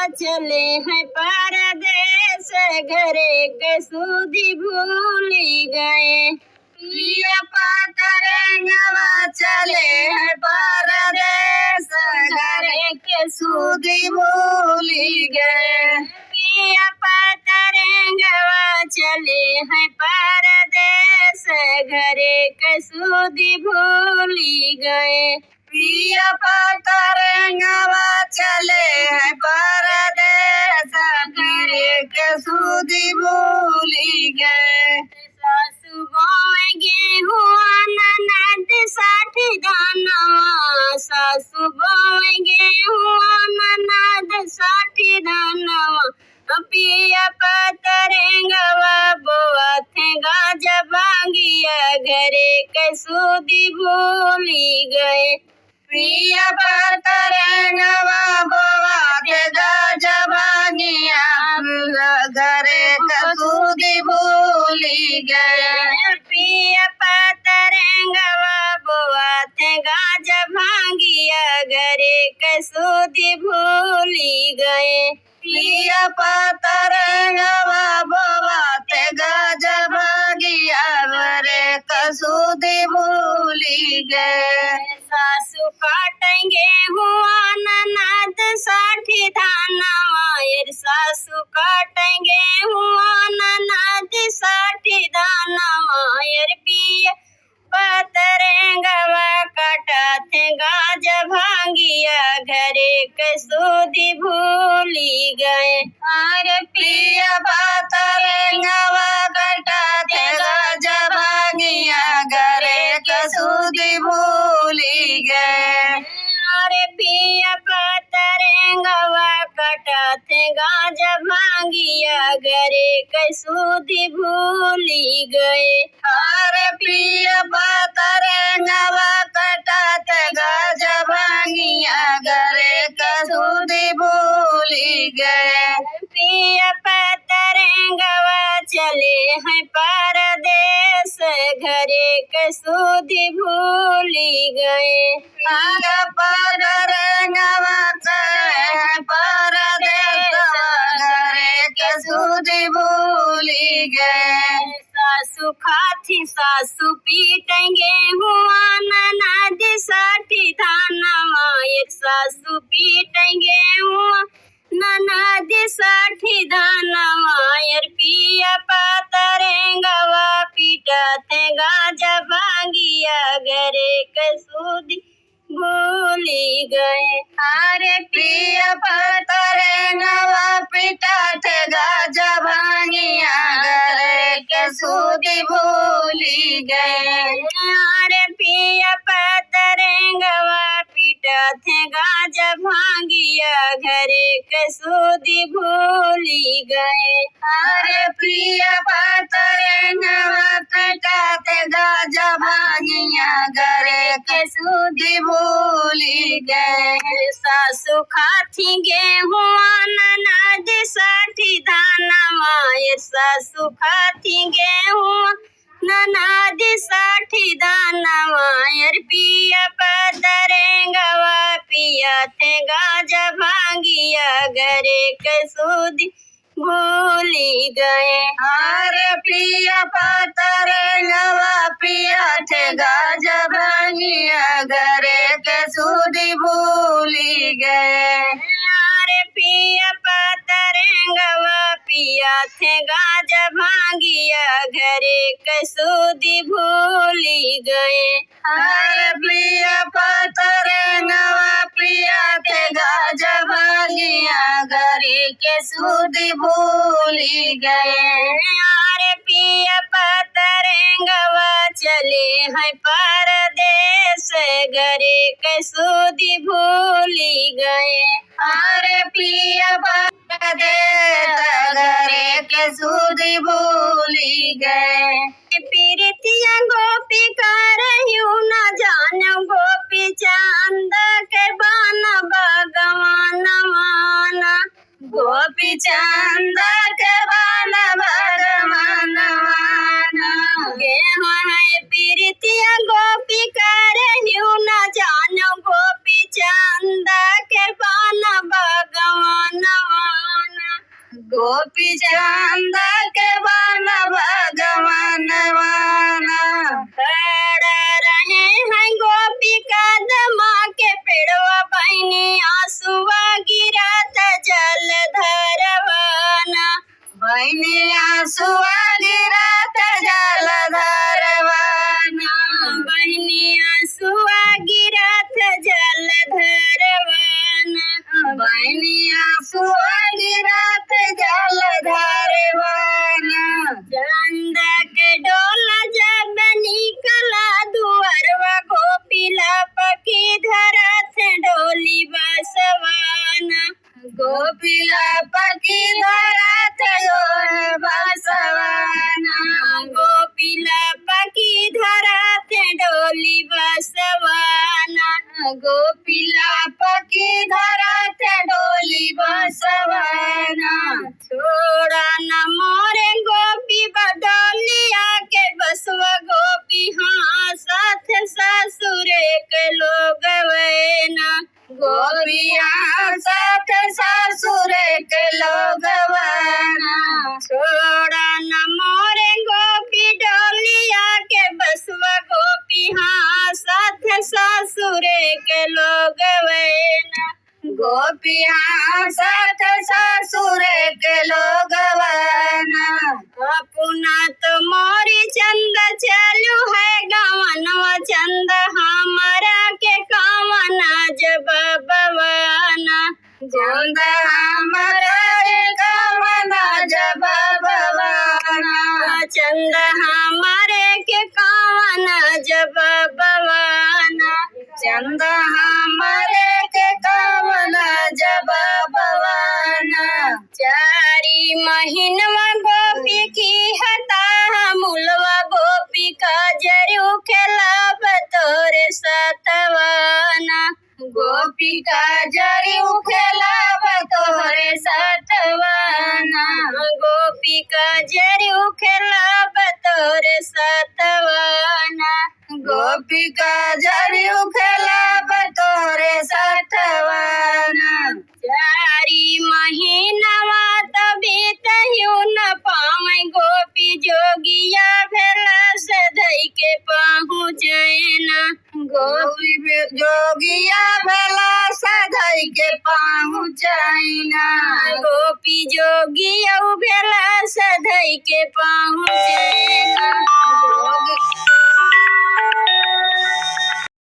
चले हैं परदेस, घरे के सूदी भूली गए। पिया पतरंगवा चले हैं परदेस, घरे के सूदी भूली गए। पिया पतरंगवा चले हैं परदेस, घरे के सूदी भूली गए। पिया पतरंगवा चले हैं परदेस, घरे के सूदी भूली गए। सासु बोए गेहूं ननद साठी दानवा, सासु बोए गेहूं ननद साठी दानवा। पिया पतरंगवा बोआ थे गाज भांगिया, घरे के सूदी भूली गए। पिया पतरंगवा बोआ थे गाज भांगिया, घरे के सूदी भूली गए। पिया पतरंगवा बोआ थे गाज भांगिया, घरे के सूदी भूली गए। पिया पतरंगवा बोआ थे गाज भांगिया, घरे के सूदी भूली गए। सासु काटेंगे हुआ ननद साठी धानवा, सासु काटेंगे हुआ ननद साठी धानवा। पिया पतरंगवा काटा थे गाज भांगिया, घरे के सूदी भूली गए। अरे पिया पतरंगवा काटा थे गाज भांगिया, घरे के सूदी भूली गए। अरे पिया पतरंगवा काटा थे गाज भांगिया, घरे के सूदी भूली गए। अरे पिया पतरंगवा काटा थे गाज भांगिया, घरे के सूदी भूली गए। पिया पतरंगवा चले हैं परदेस, घरे के सूदी भूली गए। पतरंगवा चले हैं परदेस, घरे के सूदी भूली गए। सासु खाती सासु पीटेंगे हुआ ननद साठी धानवा, सासु पीटेंगे हुआ ननद साठी धानवा। पिया पतरंगवा पीटा थे गाज भांगिया, घरे के सूदी भूली गए। अरे पिया पतरंगवा पीटा थे गाज भांगिया, घरे के सूदी भूली गए। अरे पिया पतरंगवा पीटा थे गाज भांगिया, घरे के सूदी भूली गए। अरे पिया पतरंगवा पीटा थे गाज भांगिया, घरे के सूदी भूली गए। सासु खाती गेहूं ननद साठी धानवा, सासु खाती गेहूं ननद साठी धानवा। पिया पतरंगवा पिया थे गाज भांगिया, घरे के सूदी भूली गए। अरे पिया पतरंगवा पिया थे गाज भांगिया, घरे के सूदी भूली गए। अरे पिया पतरंगवा पिया थे गाज भांगिया, घरे के सूदी भूली गए। अरे पिया पतरंगवा पिया थे गाज भांगिया, घरे के सूदी भूली गए। अरे पिया पतरंगवा चले हैं परदेस, घरे के सूदी भूली गए। अरे पिया परदेस, घरे के सूदी भूली गए। प्रीतिया गोपी करहियो न जान गोपी चांद के बाना भगवान माना, गोपी चांद के बाना भगवान माना। गेहूं है प्रीतिया गोपी करहियो न जान गोपी चांद के बाना भगवान माना। गोपी चंद के बन भगवान वाना खड़ा रहे हैं गोपी कदमा के पेड़वा बहनी आंसुआ गिरत जल धरवाना बहनी आंसुआ गिरत जल धरवाना बहनी आंसुआ गिरत जल धरवाना बहनी आंसुआ गिरत जल धरवाना चंद के डोला जब निकला दुअरवा गोपी लपकी धरत डोली बसवाना गोपी लपकी धरत बसवाना गोपी लपकी धरत डोली बसवाना गोपी लपकी धरत डोली बसवाना छोड़ा न मोरे गोपी बडोलिया के बसवा गोपी हाँ साथ ससुरे के लोग वैना गोपिया साथ ससुरे के लोग वैना छोड़ा न मोरे गोपी डोलिया के बसवा गोपी हाँ साथ ससुरे के लोग वैना गोपिया साथ ससुरे के लोग वैना अपना तो मोरी चंद चलू है गवनवा चंद हमारा के कामना जब बवाना चंद हमारा के कामना जब बवाना चंद हमारे के कामना जब बवाना चंद हमारे के कामना जब बवाना चारी महीनवा गोपी की हता मुलवा गोपी का जरू खेला बतोरे सतवाना गोपी का जरू खेला बतोरे सतवाना गोपी का जरू खेला बतोरे सतवाना गोपी का जरू खेला बतोरे सतवाना चारी महीनवा तभी तयू न पावे गोपी जोगिया भेला सधई के पहुँचना गोपी जोगिया भेला सधई के पहुँचना गोपी जोगिया भेला सधई के पहुँचना